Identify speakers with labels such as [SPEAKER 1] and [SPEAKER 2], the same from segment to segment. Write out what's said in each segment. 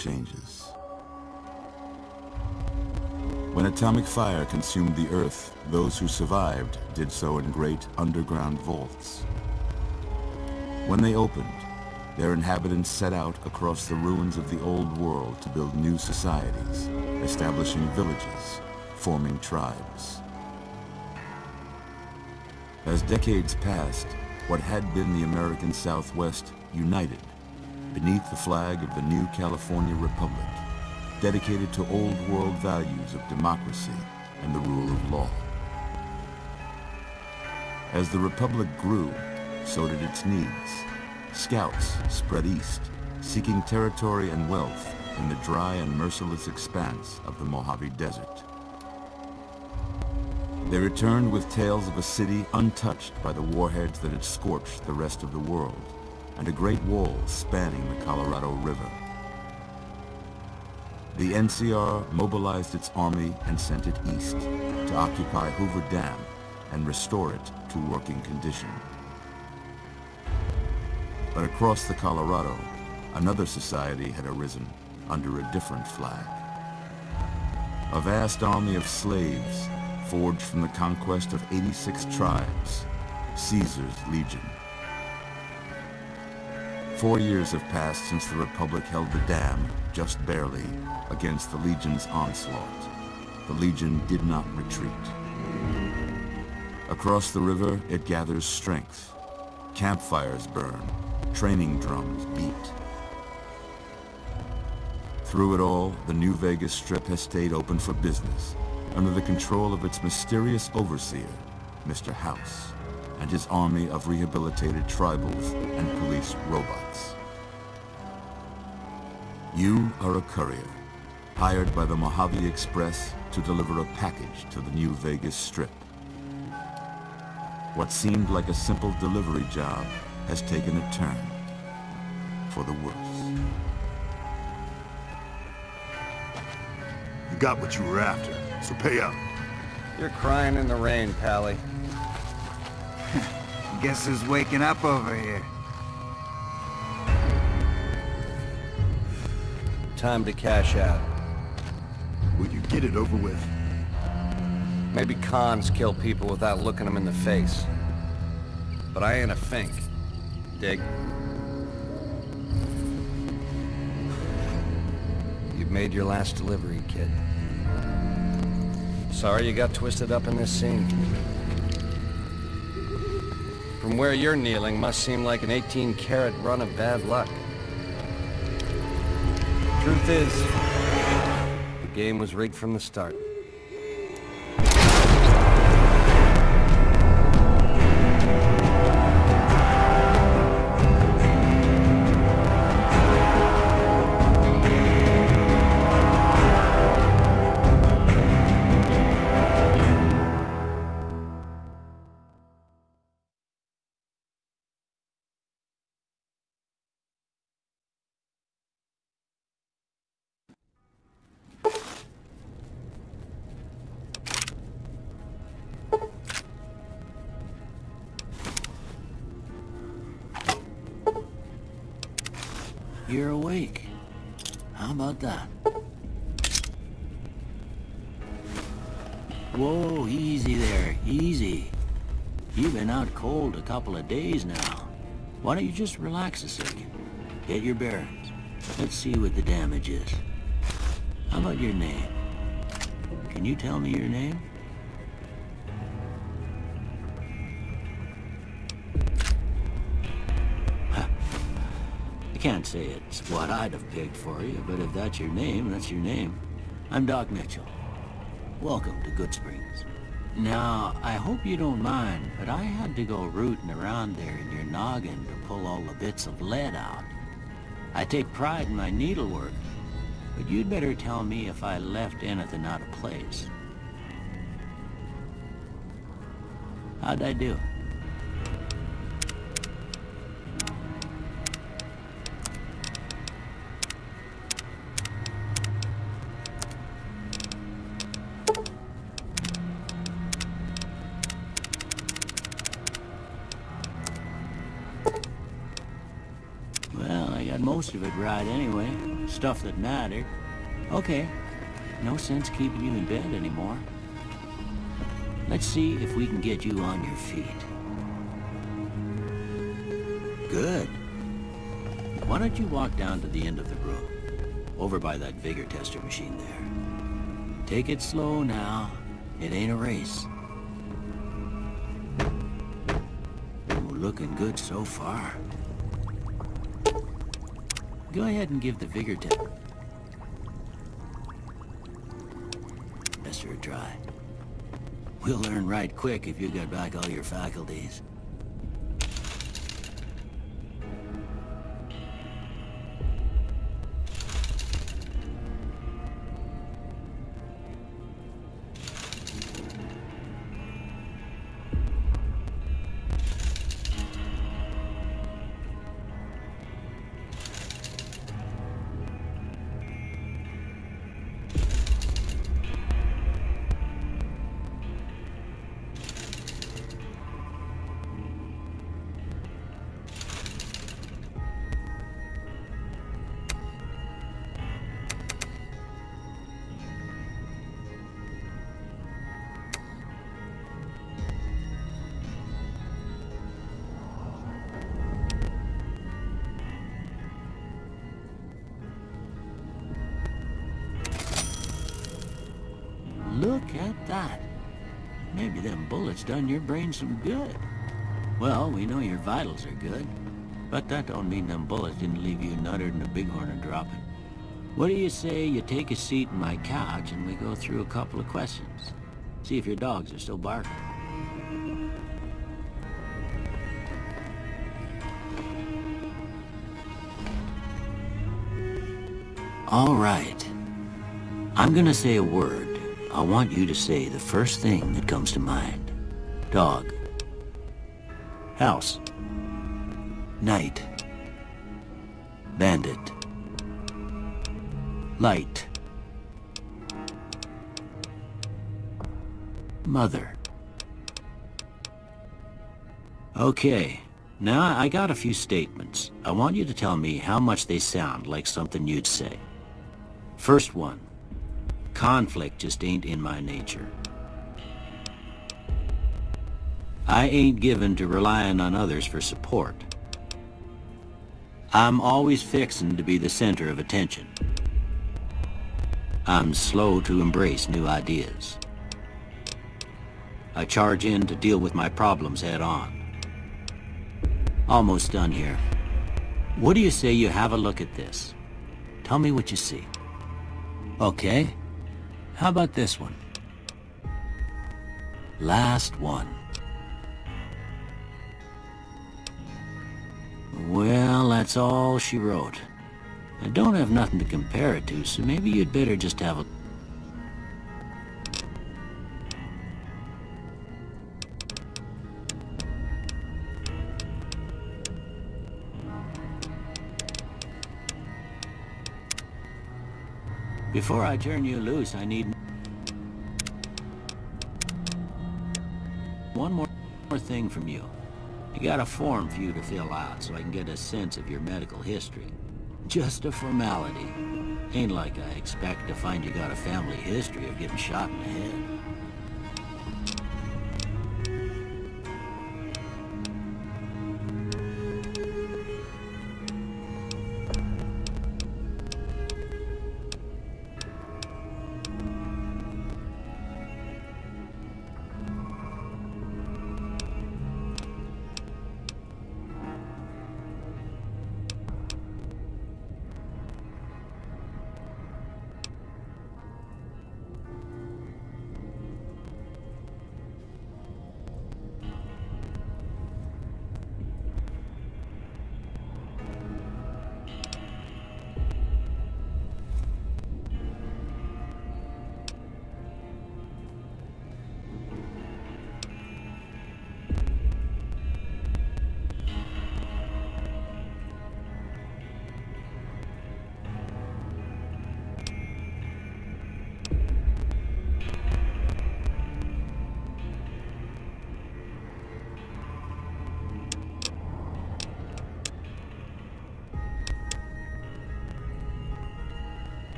[SPEAKER 1] changes. When atomic fire consumed the Earth, those who survived did so in great underground vaults. When they opened, their inhabitants set out across the ruins of the old world to build new societies, establishing villages, forming tribes. As decades passed, what had been the American Southwest united beneath the flag of the new California Republic, dedicated to old world values of democracy and the rule of law. As the Republic grew, so did its needs. Scouts spread east, seeking territory and wealth in the dry and merciless expanse of the Mojave Desert. They returned with tales of a city untouched by the warheads that had scorched the rest of the world, and a great wall spanning the Colorado River. The NCR mobilized its army and sent it east to occupy Hoover Dam and restore it to working condition. But across the Colorado, another society had arisen under a different flag. A vast army of slaves forged from the conquest of 86 tribes, Caesar's Legion. 4 years have passed since the Republic held the dam, just barely, against the Legion's onslaught. The Legion did not retreat. Across the river, it gathers strength. Campfires burn, training drums beat. Through it all, the New Vegas Strip has stayed open for business, under the control of its mysterious overseer, Mr. House, and his army of rehabilitated tribals and police robots. You are a courier, hired by the Mojave Express to deliver a package to the New Vegas Strip. What seemed like a simple delivery job has taken a turn for the worse.
[SPEAKER 2] You got what you were after, so pay up.
[SPEAKER 3] You're crying in the rain, Pally.
[SPEAKER 4] Guess who's waking up over here?
[SPEAKER 3] Time to cash out.
[SPEAKER 2] Will you get it over with?
[SPEAKER 3] Maybe cons kill people without looking them in the face. But I ain't a fink. Dig? You've made your last delivery, kid. Sorry you got twisted up in this scene. From where you're kneeling must seem like an 18-carat run of bad luck. Truth is, the game was rigged from the start.
[SPEAKER 5] You're awake. How about that? Whoa, easy there, easy. You've been out cold a couple of days now. Why don't you just relax a second? Get your bearings. Let's see what the damage is. How about your name? Can you tell me your name? I can't say it's what I'd have picked for you, but if that's your name, that's your name. I'm Doc Mitchell. Welcome to Good Springs. Now, I hope you don't mind, but I had to go rooting around there in your noggin to pull all the bits of lead out. I take pride in my needlework, but you'd better tell me if I left anything out of place. How'd I do? Most of it right anyway. stuff that mattered. Okay, no sense keeping you in bed anymore. Let's see if we can get you on your feet. Good. Why don't you walk down to the end of the room, over by that vigor tester machine there. Take it slow now. It ain't a race. Oh, looking good so far. Go ahead and give the vigor tester a try. We'll learn right quick if you got back all your faculties. Look at that. Maybe them bullets done your brain some good. Well, we know your vitals are good, but that don't mean them bullets didn't leave you nuttered and a bighorn dropping. What do you say you take a seat in my couch and we go through a couple of questions? See if your dogs are still barking. All right. I'm gonna say a word. I want you to say the first thing that comes to mind. Dog. House. Night. Bandit. Light. Mother. Okay, now I got a few statements. I want you to tell me how much they sound like something you'd say. First one. Conflict just ain't in my nature. I ain't given to relying on others for support. I'm always fixin' to be the center of attention. I'm slow to embrace new ideas. I charge in to deal with my problems head on. Almost done here. What do you say you have a look at this? Tell me what you see. Okay. How about this one? Last one. Well, that's all she wrote. I don't have nothing to compare it to, so maybe you'd better just have a... Before I turn you loose, I need one more thing from you. I got a form for you to fill out so I can get a sense of your medical history. Just a formality. Ain't like I expect to find you got a family history of getting shot in the head.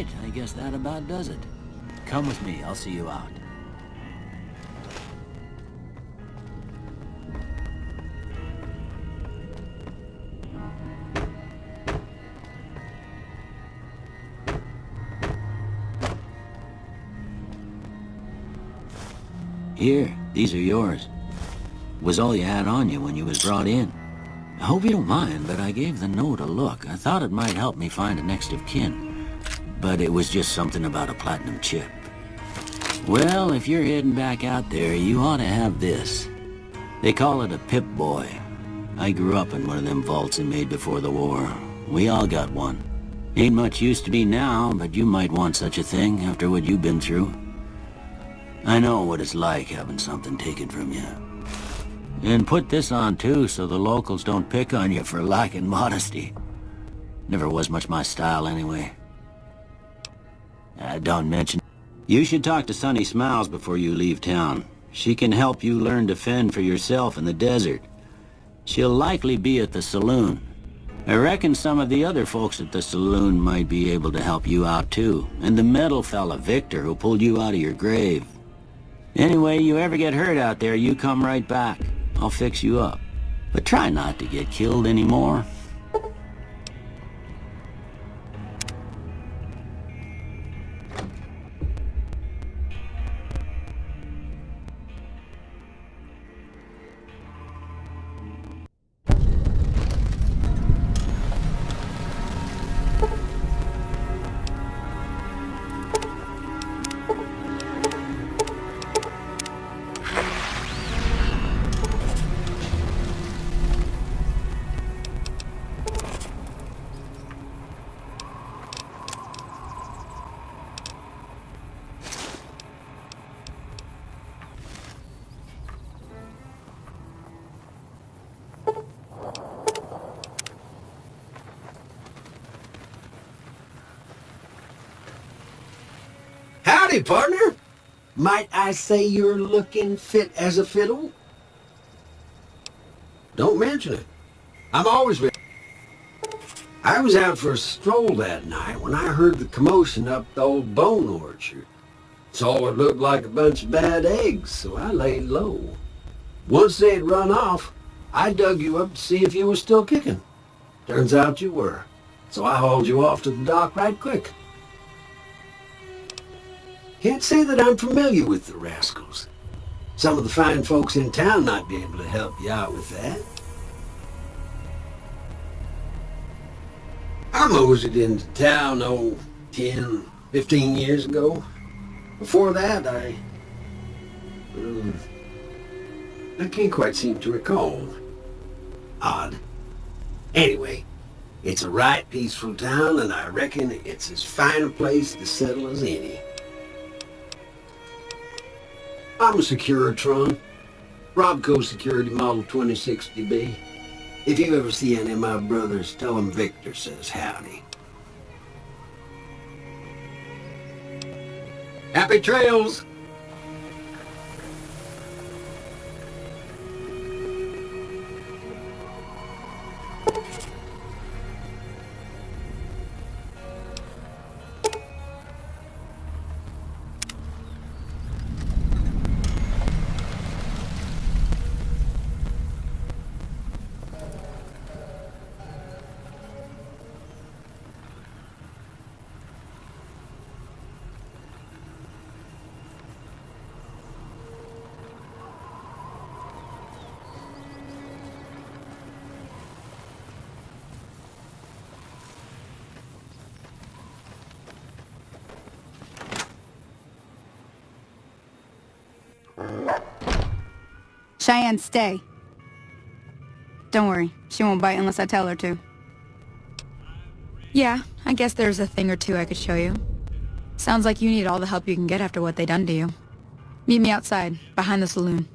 [SPEAKER 5] right, I guess that about does it. Come with me, I'll see you out. Here, these are yours. Was all you had on you when you was brought in. I hope you don't mind, but I gave the note a look. I thought it might help me find a next of kin. But it was just something about a platinum chip. Well, if you're heading back out there, you ought to have this. They call it a Pip-Boy. I grew up in one of them vaults they made before the war. We all got one. Ain't much use to me now, but you might want such a thing after what you've been through. I know what it's like having something taken from you. And put this on too, so the locals don't pick on you for lacking modesty. Never was much my style anyway. Don't mention... You should talk to Sunny Smiles before you leave town. She can help you learn to fend for yourself in the desert. She'll likely be at the saloon. I reckon some of the other folks at the saloon might be able to help you out too. And the metal fella, Victor, who pulled you out of your grave. Anyway, you ever get hurt out there, you come right back. I'll fix you up. But try not to get killed anymore.
[SPEAKER 6] Howdy, partner. Might I say you're looking fit as a fiddle? Don't mention it. I'm always ready. I was out for a stroll that night when I heard the commotion up the old bone orchard. Saw what looked like a bunch of bad eggs, so I laid low. Once they had run off, I dug you up to see if you were still kicking. Turns out you were, so I hauled you off to the dock right quick. Can't say that I'm familiar with the rascals. Some of the fine folks in town might be able to help you out with that. I moseyed into town, 10, 15 years ago. Before that, I can't quite seem to recall. Odd. Anyway, it's a right peaceful town, and I reckon it's as fine a place to settle as any. I'm a Securitron, Robco Security Model 2060B. If you ever see any of my brothers, tell them Victor says howdy. Happy trails!
[SPEAKER 7] Cheyenne, stay. Don't worry, she won't bite unless I tell her to. Yeah, I guess there's a thing or two I could show you. Sounds like you need all the help you can get after what they done to you. Meet me outside, behind the saloon.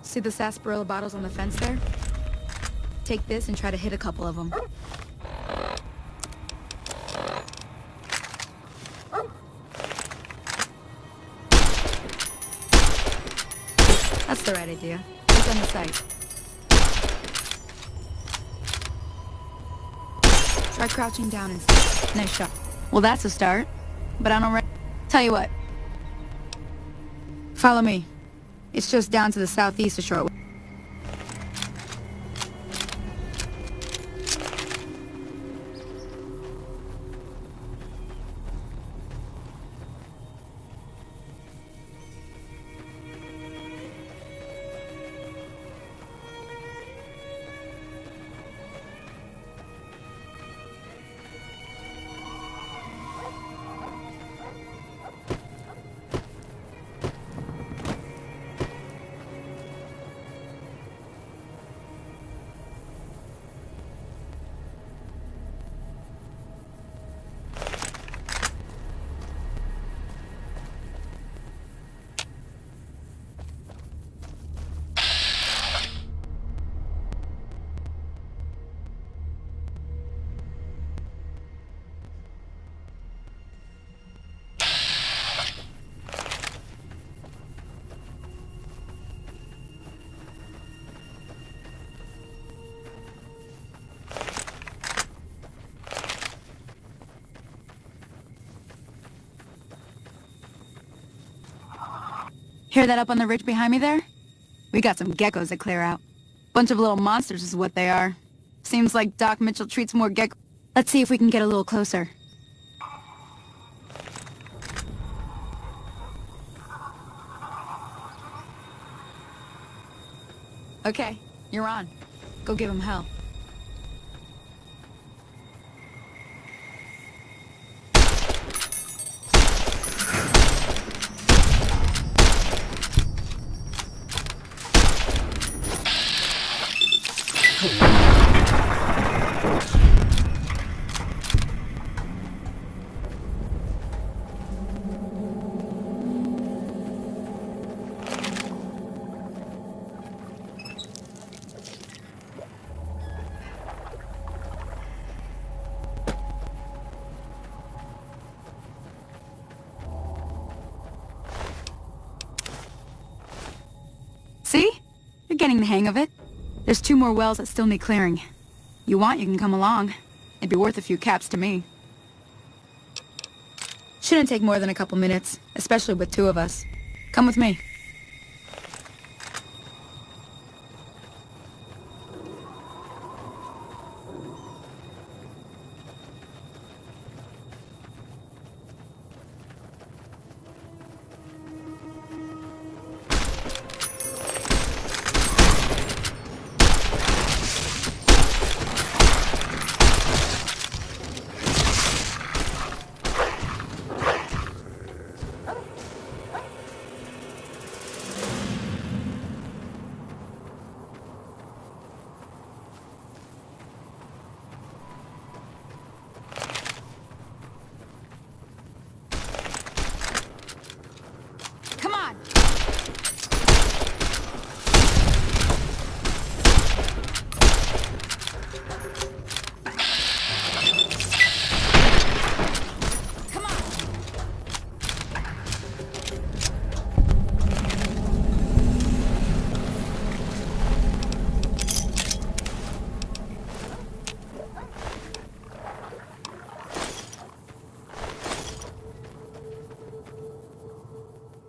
[SPEAKER 7] See the sarsaparilla bottles on the fence there? Take this and try to hit a couple of them. That's the right idea. It's on the site. Try crouching down instead. Nice shot. Well, that's a start. But I don't Tell you what. Follow me. It's just down to the southeast a short way. Hear that up on the ridge behind me there? We got some geckos to clear out. Bunch of little monsters is what they are. Seems like Doc Mitchell treats more gecko. Let's see if we can get a little closer. Okay, you're on. Go give him hell. See? You're getting the hang of it. There's 2 more wells that still need clearing. You want, you can come along. It'd be worth a few caps to me. Shouldn't take more than a couple minutes, especially with 2 of us. Come with me.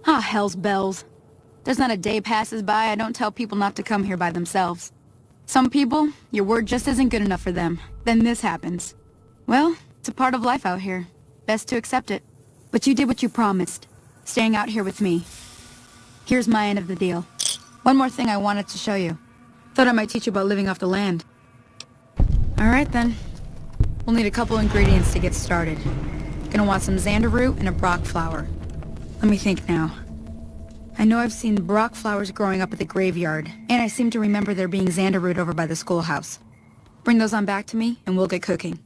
[SPEAKER 7] Ah, hell's bells. There's not a day passes by I don't tell people not to come here by themselves. Some people, your word just isn't good enough for them. Then this happens. Well, it's a part of life out here. Best to accept it. But you did what you promised, staying out here with me. Here's my end of the deal. One more thing I wanted to show you. Thought I might teach you about living off the land. Alright then. We'll need a couple ingredients to get started. Gonna want some xander root and a brock flower. Let me think now. I know I've seen brock flowers growing up at the graveyard, and I seem to remember there being xander root over by the schoolhouse. Bring those on back to me, and we'll get cooking.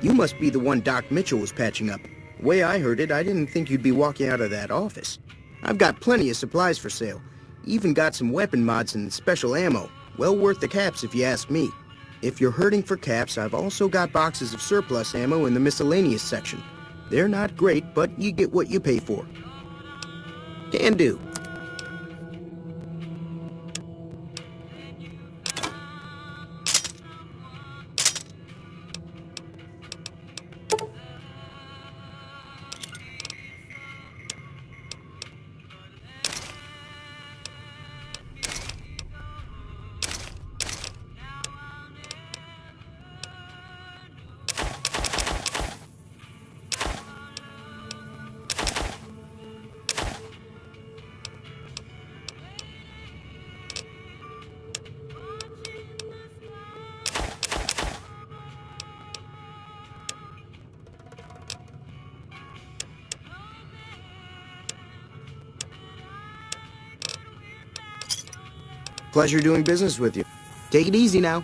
[SPEAKER 8] You must be the one Doc Mitchell was patching up. The way I heard it, I didn't think you'd be walking out of that office. I've got plenty of supplies for sale. Even got some weapon mods and special ammo. Well worth the caps if you ask me. If you're hurting for caps, I've also got boxes of surplus ammo in the miscellaneous section. They're not great, but you get what you pay for. Can do. Pleasure doing business with you. Take it easy now.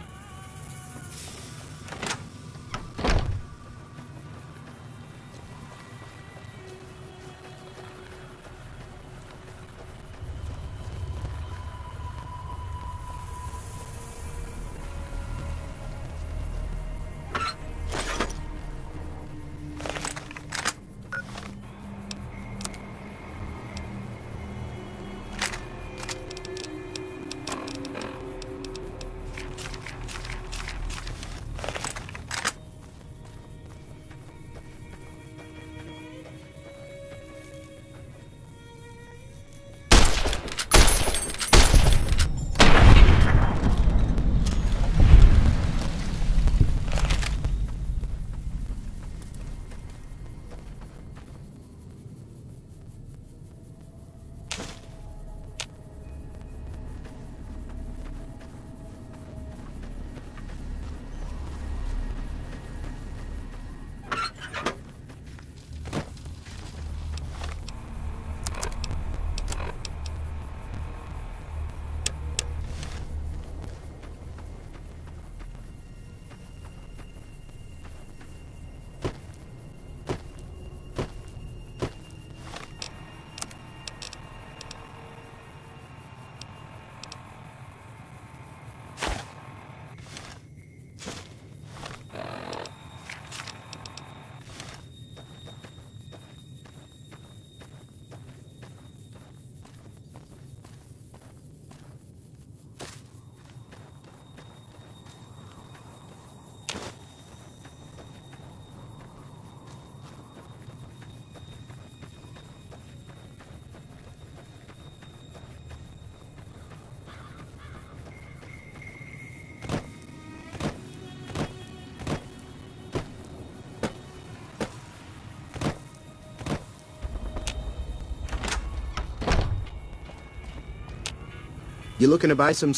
[SPEAKER 8] You looking to buy some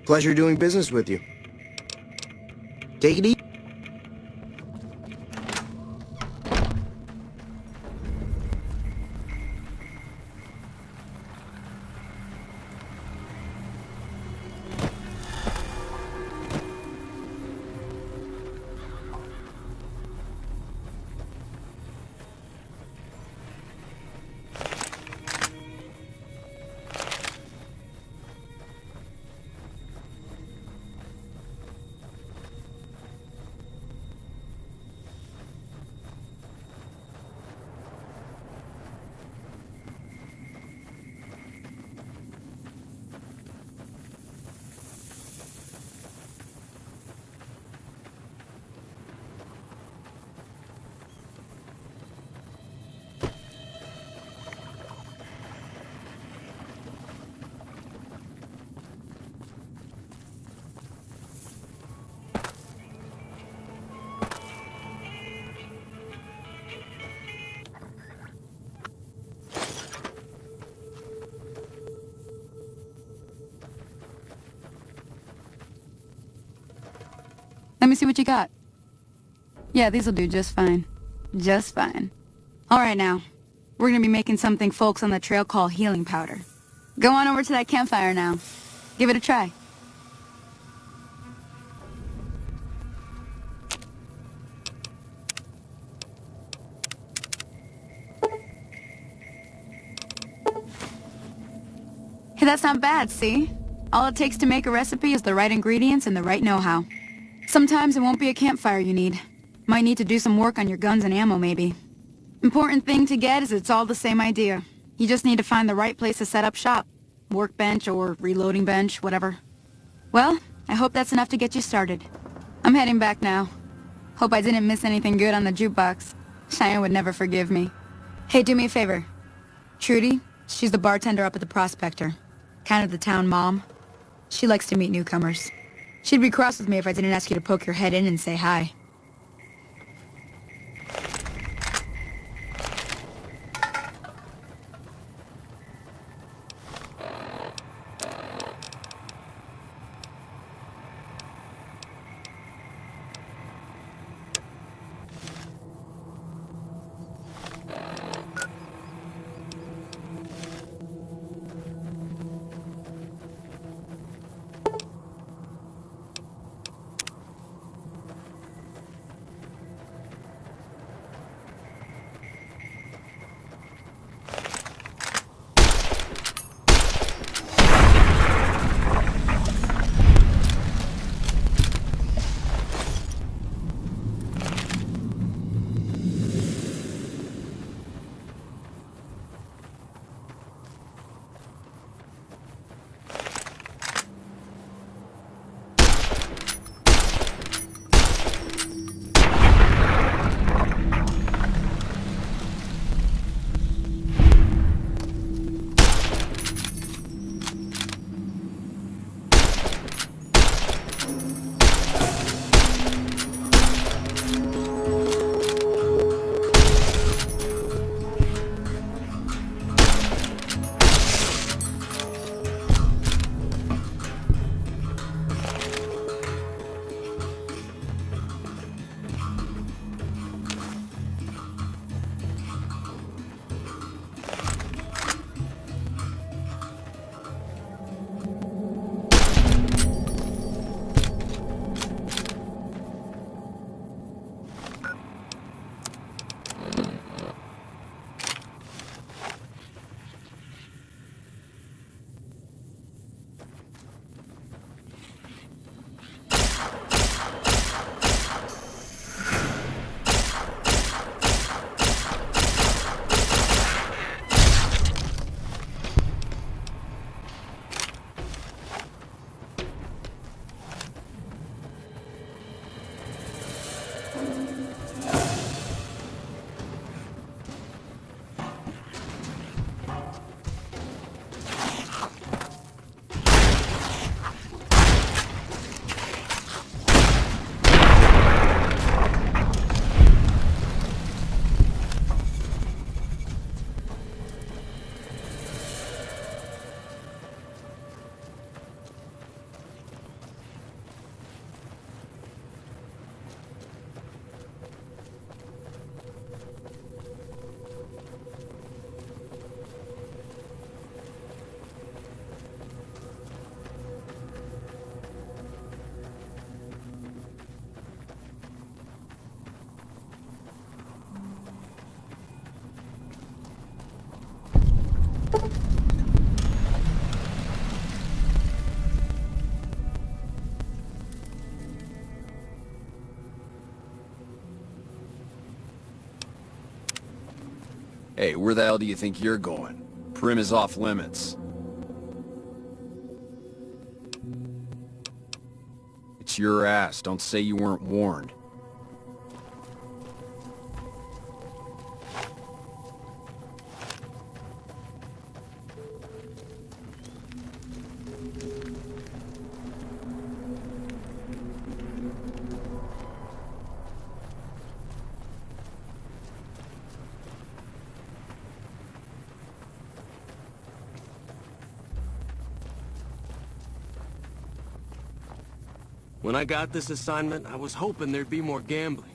[SPEAKER 8] Pleasure doing business with you. Take it easy.
[SPEAKER 7] Let me see what you got. Yeah, these'll do just fine. Just fine. All right now. We're gonna be making something folks on the trail call healing powder. Go on over to that campfire now. Give it a try. Hey, that's not bad, see? All it takes to make a recipe is the right ingredients and the right know-how. Sometimes it won't be a campfire you need. Might need to do some work on your guns and ammo, maybe. Important thing to get is it's all the same idea. You just need to find the right place to set up shop. Workbench or reloading bench, whatever. Well, I hope that's enough to get you started. I'm heading back now. Hope I didn't miss anything good on the jukebox. Cheyenne would never forgive me. Hey, do me a favor. Trudy, she's the bartender up at the Prospector. Kind of the town mom. She likes to meet newcomers. She'd be cross with me if I didn't ask you to poke your head in and say hi.
[SPEAKER 3] Hey, where the hell do you think you're going? Prim is off limits. It's your ass. Don't say you weren't warned.
[SPEAKER 9] When I got this assignment, I was hoping there'd be more gambling.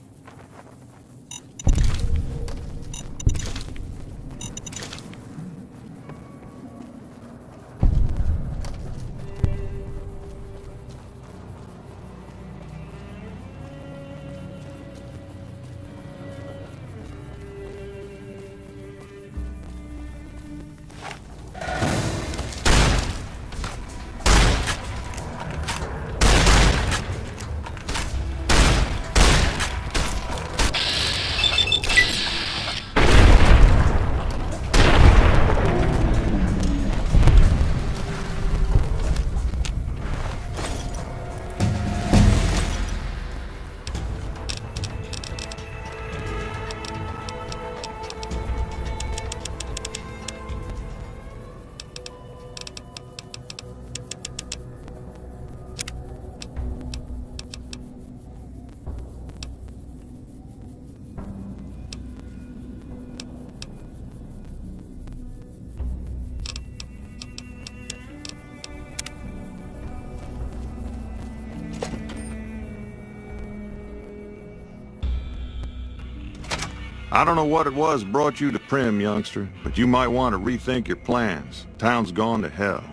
[SPEAKER 10] I don't know what it was brought you to Prim, youngster, but you might want to rethink your plans. Town's gone to hell.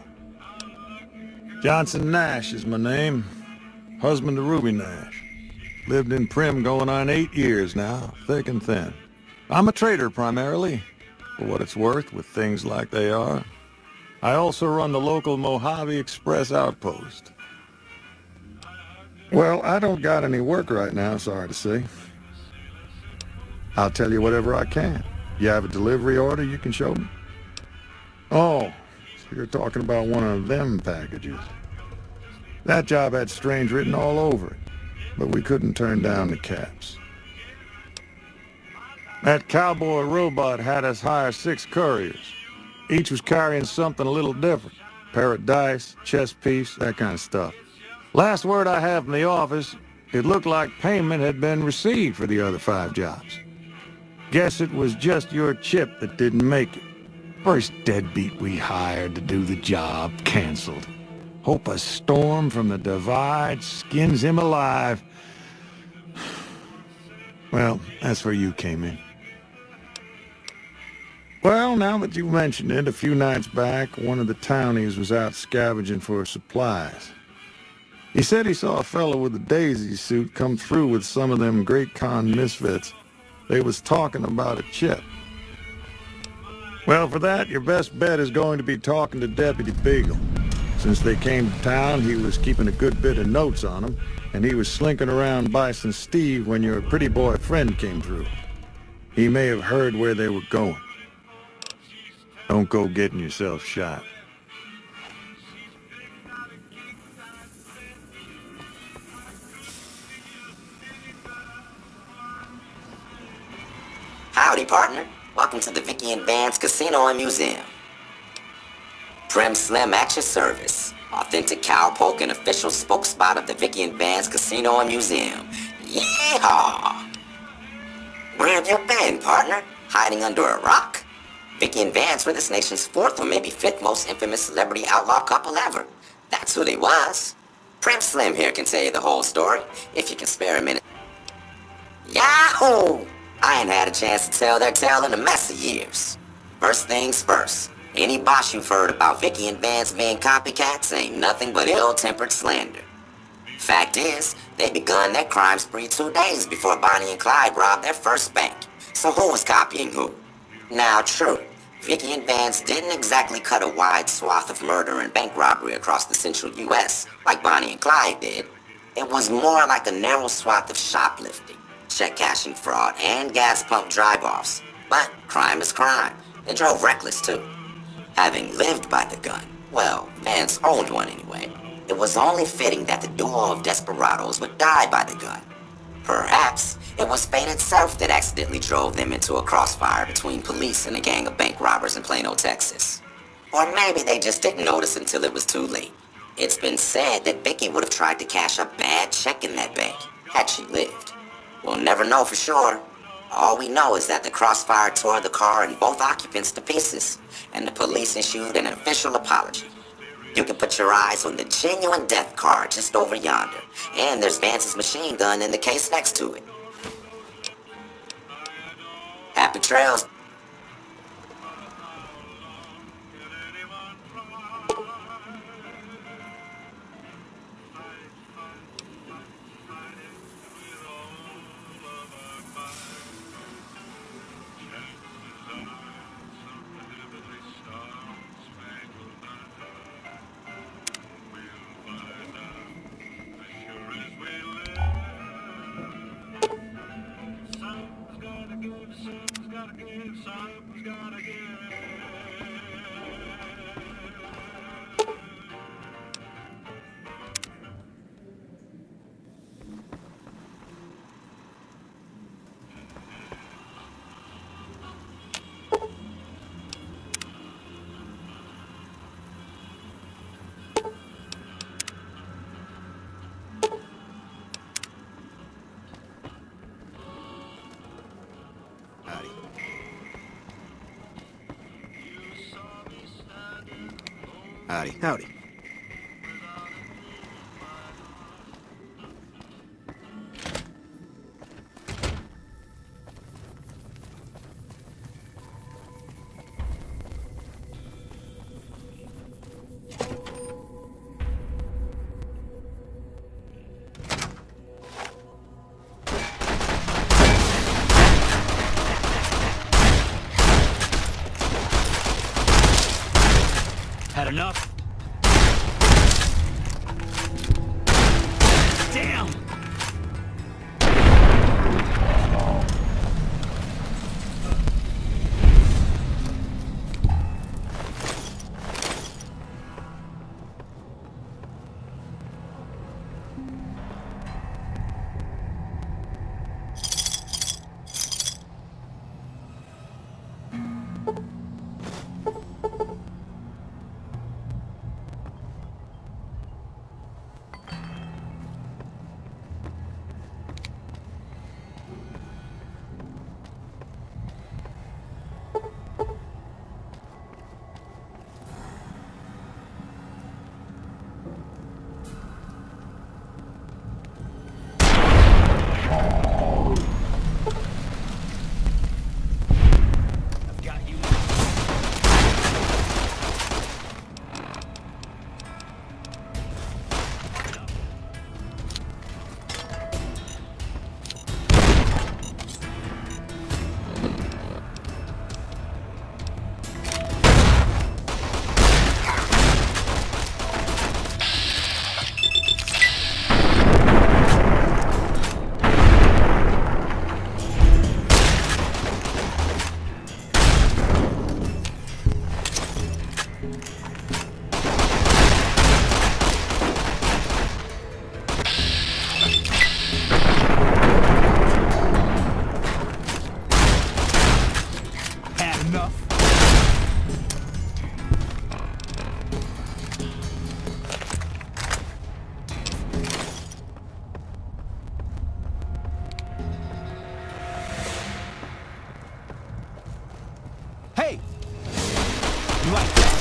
[SPEAKER 10] Johnson Nash is my name. Husband to Ruby Nash. Lived in Prim going on 8 years now, thick and thin. I'm a trader primarily, for what it's worth with things like they are. I also run the local Mojave Express outpost. Well, I don't got any work right now, sorry to say. I'll tell you whatever I can. You have a delivery order you can show me? Oh, so you're talking about one of them packages. That job had strange written all over it, but we couldn't turn down the caps. That cowboy robot had us hire 6 couriers. Each was carrying something a little different. Pair of dice, chess piece, that kind of stuff. Last word I have from the office, it looked like payment had been received for the other 5 jobs. Guess it was just your chip that didn't make it. First deadbeat we hired to do the job canceled. Hope a storm from the divide skins him alive. Well, that's where you came in. Well, now that you mention it, a few nights back, one of the townies was out scavenging for supplies. He said he saw a fellow with a daisy suit come through with some of them Great Con misfits. They was talking about a chip. Well, for that, your best bet is going to be talking to Deputy Beagle. Since they came to town, he was keeping a good bit of notes on them, and he was slinking around Bison Steve when your pretty boy friend came through. He may have heard where they were going. Don't go getting yourself shot.
[SPEAKER 11] Howdy, partner. Welcome to the Vicky and Vance Casino and Museum. Prem Slim at your service. Authentic cowpoke and official spokespot of the Vicky and Vance Casino and Museum. Yeehaw! Where have you been, partner? Hiding under a rock? Vicky and Vance were this nation's 4th or maybe 5th most infamous celebrity outlaw couple ever. That's who they was. Prem Slim here can tell you the whole story, if you can spare a minute. Yahoo! I ain't had a chance to tell their tale in a mess of years. First things first, any bosh you've heard about Vicky and Vance being copycats ain't nothing but ill-tempered slander. Fact is, they begun their crime spree 2 days before Bonnie and Clyde robbed their first bank. So who was copying who? Now, true, Vicky and Vance didn't exactly cut a wide swath of murder and bank robbery across the central U.S. like Bonnie and Clyde did. It was more like a narrow swath of shoplifting, check cashing fraud, and gas pump drive-offs. But crime is crime. They drove reckless, too. Having lived by the gun, well, Vance owned one anyway, it was only fitting that the duo of desperados would die by the gun. Perhaps it was fate itself that accidentally drove them into a crossfire between police and a gang of bank robbers in Plano, Texas. Or maybe they just didn't notice until it was too late. It's been said that Vicky would have tried to cash a bad check in that bank, had she lived. We'll never know for sure. All we know is that the crossfire tore the car and both occupants to pieces, and the police issued an official apology. You can put your eyes on the genuine death car just over yonder, and there's Vance's machine gun in the case next to it. Happy trails.
[SPEAKER 8] Howdy. Howdy.
[SPEAKER 5] Had enough? Damn!
[SPEAKER 9] Hey! You like that?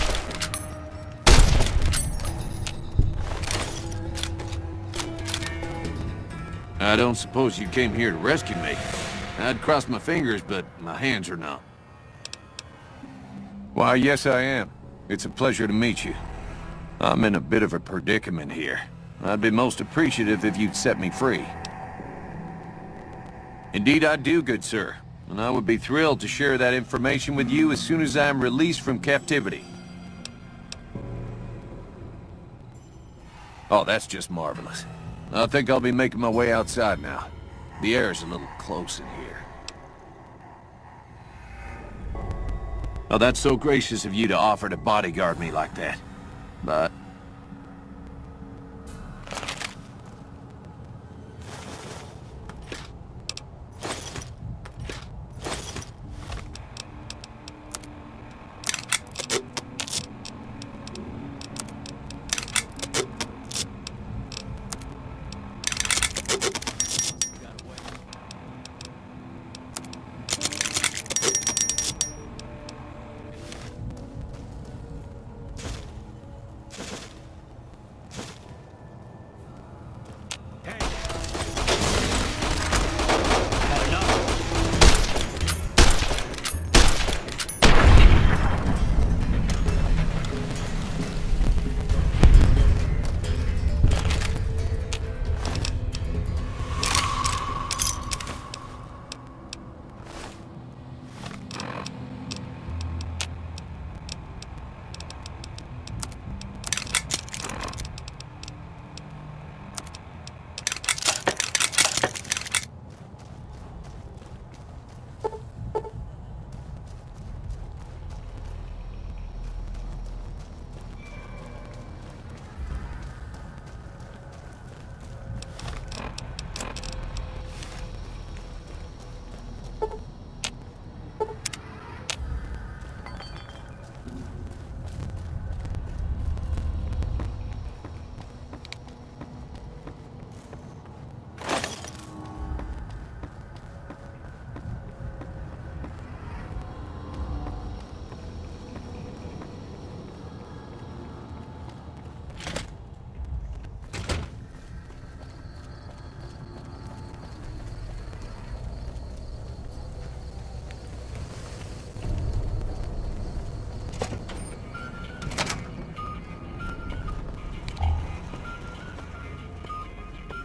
[SPEAKER 3] I don't suppose you came here to rescue me. I'd cross my fingers, but my hands are numb. Why, yes I am. It's a pleasure to meet you. I'm in a bit of a predicament here. I'd be most appreciative if you'd set me free. Indeed I do, good sir. And I would be thrilled to share that information with you as soon as I am released from captivity. Oh, that's just marvelous. I think I'll be making my way outside now. The air's a little close in here. Oh, that's so gracious of you to offer to bodyguard me like that. But...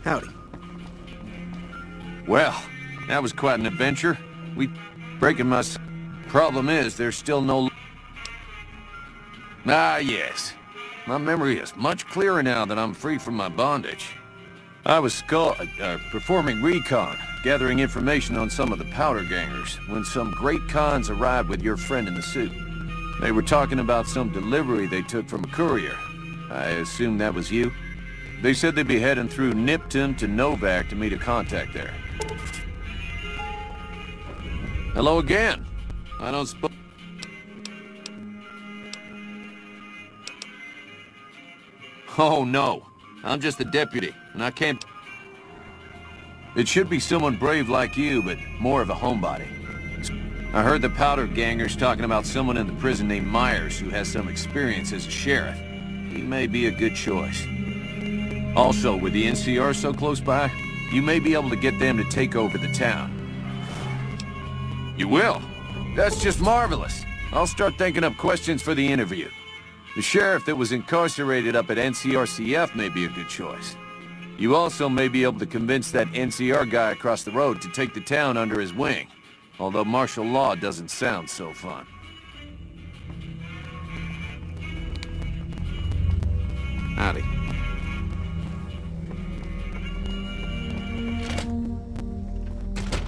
[SPEAKER 8] Howdy.
[SPEAKER 3] Well, that was quite an adventure. We breaking my... Problem is, there's still no...
[SPEAKER 12] Ah, yes. My memory is much clearer now that I'm free from my bondage. I was performing recon, gathering information on some of the powder gangers, when some great cons arrived with your friend in the suit. They were talking about some delivery they took from a courier. I assume that was you? They said they'd be heading through Nipton to Novak to meet a contact there. Hello again. I don't suppose... Oh, no. I'm just a deputy, and I can't... It should be someone brave like you, but more of a homebody. I heard the powder gangers talking about someone in the prison named Myers who has some experience as a sheriff. He may be a good choice. Also, with the NCR so close by, you may be able to get them to take over the town. You will? That's just marvelous. I'll start thinking up questions for the interview. The sheriff that was incarcerated up at NCRCF may be a good choice. You also may be able to convince that NCR guy across the road to take the town under his wing, although martial law doesn't sound so fun.
[SPEAKER 3] Howdy.